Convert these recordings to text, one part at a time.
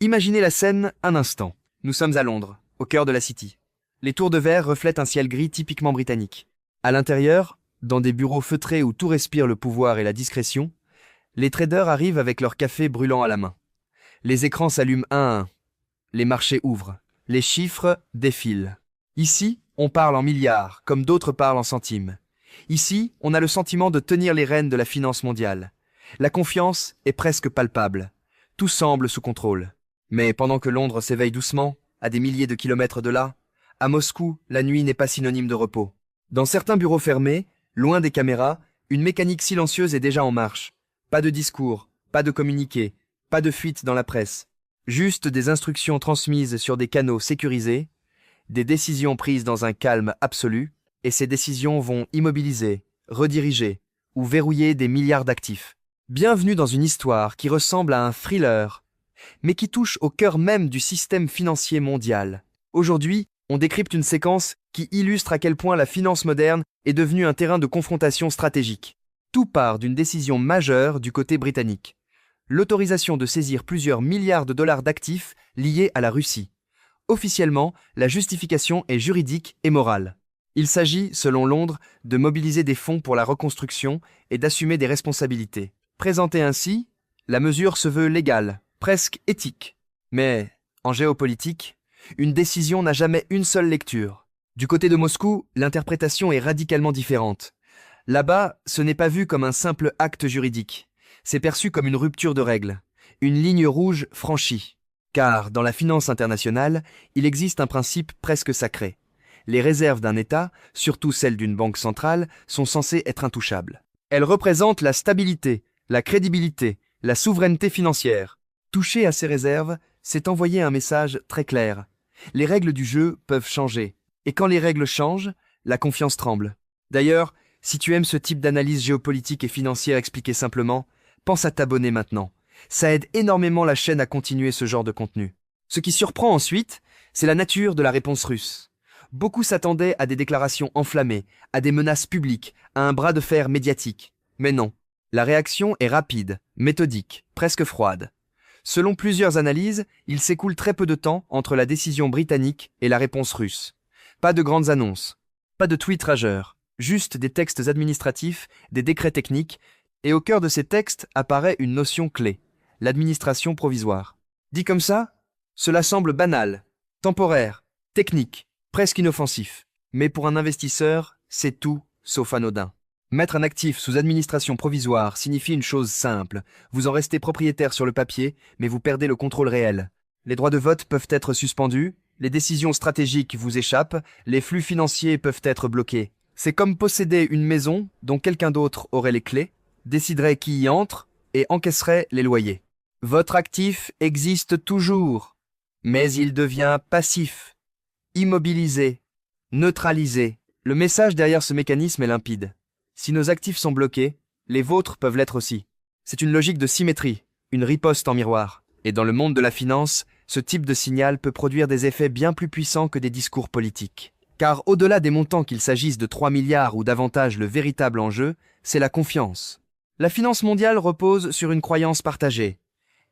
Imaginez la scène un instant. Nous sommes à Londres, au cœur de la City. Les tours de verre reflètent un ciel gris typiquement britannique. À l'intérieur, dans des bureaux feutrés où tout respire le pouvoir et la discrétion, les traders arrivent avec leur café brûlant à la main. Les écrans s'allument un à un. Les marchés ouvrent. Les chiffres défilent. Ici, on parle en milliards, comme d'autres parlent en centimes. Ici, on a le sentiment de tenir les rênes de la finance mondiale. La confiance est presque palpable. Tout semble sous contrôle. Mais pendant que Londres s'éveille doucement, à des milliers de kilomètres de là, à Moscou, la nuit n'est pas synonyme de repos. Dans certains bureaux fermés, loin des caméras, une mécanique silencieuse est déjà en marche. Pas de discours, pas de communiqué, pas de fuite dans la presse. Juste des instructions transmises sur des canaux sécurisés, des décisions prises dans un calme absolu, et ces décisions vont immobiliser, rediriger ou verrouiller des milliards d'actifs. Bienvenue dans une histoire qui ressemble à un thriller, mais qui touche au cœur même du système financier mondial. Aujourd'hui, on décrypte une séquence qui illustre à quel point la finance moderne est devenue un terrain de confrontation stratégique. Tout part d'une décision majeure du côté britannique. L'autorisation de saisir plusieurs milliards de dollars d'actifs liés à la Russie. Officiellement, la justification est juridique et morale. Il s'agit, selon Londres, de mobiliser des fonds pour la reconstruction et d'assumer des responsabilités. Présentée ainsi, la mesure se veut légale, presque éthique. Mais, en géopolitique, une décision n'a jamais une seule lecture. Du côté de Moscou, l'interprétation est radicalement différente. Là-bas, ce n'est pas vu comme un simple acte juridique. C'est perçu comme une rupture de règles, une ligne rouge franchie. Car, dans la finance internationale, il existe un principe presque sacré. Les réserves d'un État, surtout celles d'une banque centrale, sont censées être intouchables. Elles représentent la stabilité, la crédibilité, la souveraineté financière. Toucher à ces réserves, c'est envoyer un message très clair. Les règles du jeu peuvent changer. Et quand les règles changent, la confiance tremble. D'ailleurs, si tu aimes ce type d'analyse géopolitique et financière expliquée simplement, pense à t'abonner maintenant. Ça aide énormément la chaîne à continuer ce genre de contenu. Ce qui surprend ensuite, c'est la nature de la réponse russe. Beaucoup s'attendaient à des déclarations enflammées, à des menaces publiques, à un bras de fer médiatique. Mais non, la réaction est rapide, méthodique, presque froide. Selon plusieurs analyses, il s'écoule très peu de temps entre la décision britannique et la réponse russe. Pas de grandes annonces, pas de tweets rageurs, juste des textes administratifs, des décrets techniques, et au cœur de ces textes apparaît une notion clé, l'administration provisoire. Dit comme ça, cela semble banal, temporaire, technique, presque inoffensif. Mais pour un investisseur, c'est tout sauf anodin. Mettre un actif sous administration provisoire signifie une chose simple. Vous en restez propriétaire sur le papier, mais vous perdez le contrôle réel. Les droits de vote peuvent être suspendus, les décisions stratégiques vous échappent, les flux financiers peuvent être bloqués. C'est comme posséder une maison dont quelqu'un d'autre aurait les clés, déciderait qui y entre et encaisserait les loyers. Votre actif existe toujours, mais il devient passif, immobilisé, neutralisé. Le message derrière ce mécanisme est limpide. Si nos actifs sont bloqués, les vôtres peuvent l'être aussi. C'est une logique de symétrie, une riposte en miroir. Et dans le monde de la finance, ce type de signal peut produire des effets bien plus puissants que des discours politiques. Car au-delà des montants qu'il s'agisse de 3 milliards ou davantage, le véritable enjeu, c'est la confiance. La finance mondiale repose sur une croyance partagée.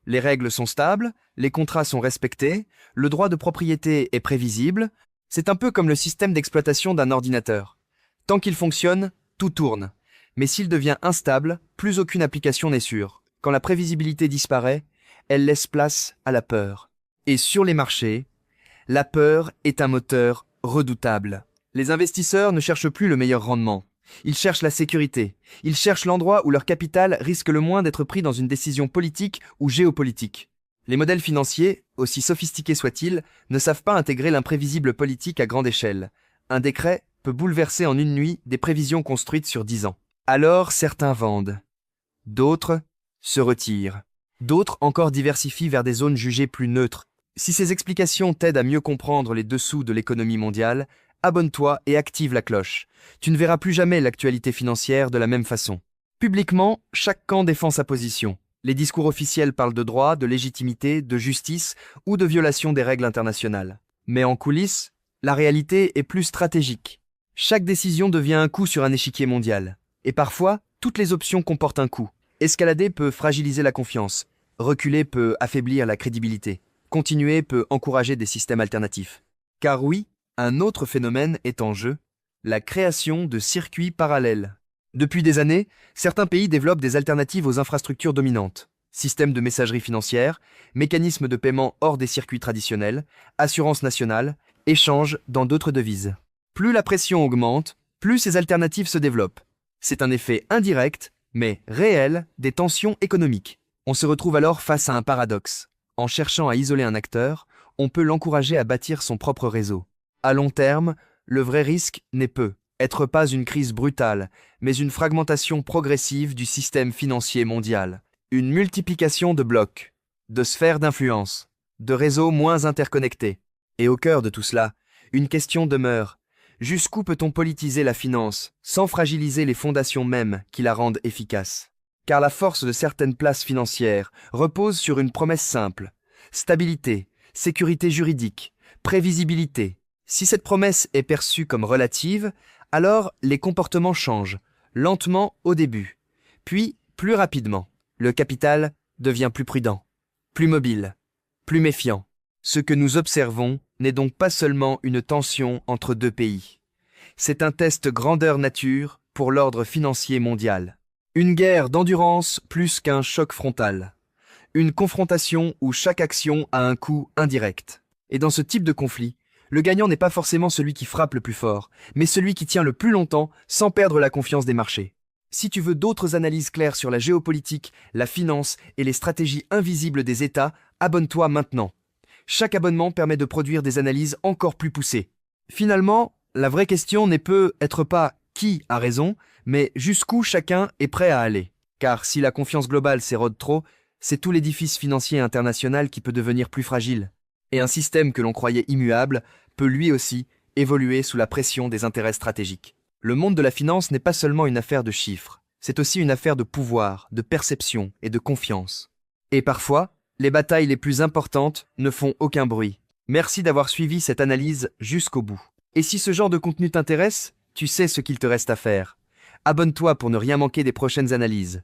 Les règles sont stables, les contrats sont respectés, le droit de propriété est prévisible. C'est un peu comme le système d'exploitation d'un ordinateur. Tant qu'il fonctionne, tout tourne. Mais s'il devient instable, plus aucune application n'est sûre. Quand la prévisibilité disparaît, elle laisse place à la peur. Et sur les marchés, la peur est un moteur redoutable. Les investisseurs ne cherchent plus le meilleur rendement. Ils cherchent la sécurité. Ils cherchent l'endroit où leur capital risque le moins d'être pris dans une décision politique ou géopolitique. Les modèles financiers, aussi sophistiqués soient-ils, ne savent pas intégrer l'imprévisible politique à grande échelle. Un décret peut bouleverser en une nuit des prévisions construites sur 10 ans. Alors certains vendent. D'autres se retirent. D'autres encore diversifient vers des zones jugées plus neutres. Si ces explications t'aident à mieux comprendre les dessous de l'économie mondiale, abonne-toi et active la cloche. Tu ne verras plus jamais l'actualité financière de la même façon. Publiquement, chaque camp défend sa position. Les discours officiels parlent de droit, de légitimité, de justice ou de violation des règles internationales. Mais en coulisses, la réalité est plus stratégique. Chaque décision devient un coup sur un échiquier mondial. Et parfois, toutes les options comportent un coût. Escalader peut fragiliser la confiance. Reculer peut affaiblir la crédibilité. Continuer peut encourager des systèmes alternatifs. Car oui, un autre phénomène est en jeu, la création de circuits parallèles. Depuis des années, certains pays développent des alternatives aux infrastructures dominantes. Systèmes de messagerie financière, mécanismes de paiement hors des circuits traditionnels, assurance nationale, échanges dans d'autres devises. Plus la pression augmente, plus ces alternatives se développent. C'est un effet indirect, mais réel, des tensions économiques. On se retrouve alors face à un paradoxe. En cherchant à isoler un acteur, on peut l'encourager à bâtir son propre réseau. À long terme, le vrai risque n'est être pas une crise brutale, mais une fragmentation progressive du système financier mondial. Une multiplication de blocs, de sphères d'influence, de réseaux moins interconnectés. Et au cœur de tout cela, une question demeure. Jusqu'où peut-on politiser la finance sans fragiliser les fondations mêmes qui la rendent efficace? Car la force de certaines places financières repose sur une promesse simple: stabilité, sécurité juridique, prévisibilité. Si cette promesse est perçue comme relative, alors les comportements changent, lentement au début, puis plus rapidement. Le capital devient plus prudent, plus mobile, plus méfiant. Ce que nous observons n'est donc pas seulement une tension entre deux pays. C'est un test grandeur nature pour l'ordre financier mondial. Une guerre d'endurance plus qu'un choc frontal. Une confrontation où chaque action a un coût indirect. Et dans ce type de conflit, le gagnant n'est pas forcément celui qui frappe le plus fort, mais celui qui tient le plus longtemps sans perdre la confiance des marchés. Si tu veux d'autres analyses claires sur la géopolitique, la finance et les stratégies invisibles des États, abonne-toi maintenant. Chaque abonnement permet de produire des analyses encore plus poussées. Finalement, la vraie question n'est peut-être pas qui a raison, mais jusqu'où chacun est prêt à aller. Car si la confiance globale s'érode trop, c'est tout l'édifice financier international qui peut devenir plus fragile. Et un système que l'on croyait immuable peut lui aussi évoluer sous la pression des intérêts stratégiques. Le monde de la finance n'est pas seulement une affaire de chiffres, c'est aussi une affaire de pouvoir, de perception et de confiance. Et parfois, les batailles les plus importantes ne font aucun bruit. Merci d'avoir suivi cette analyse jusqu'au bout. Et si ce genre de contenu t'intéresse, tu sais ce qu'il te reste à faire. Abonne-toi pour ne rien manquer des prochaines analyses.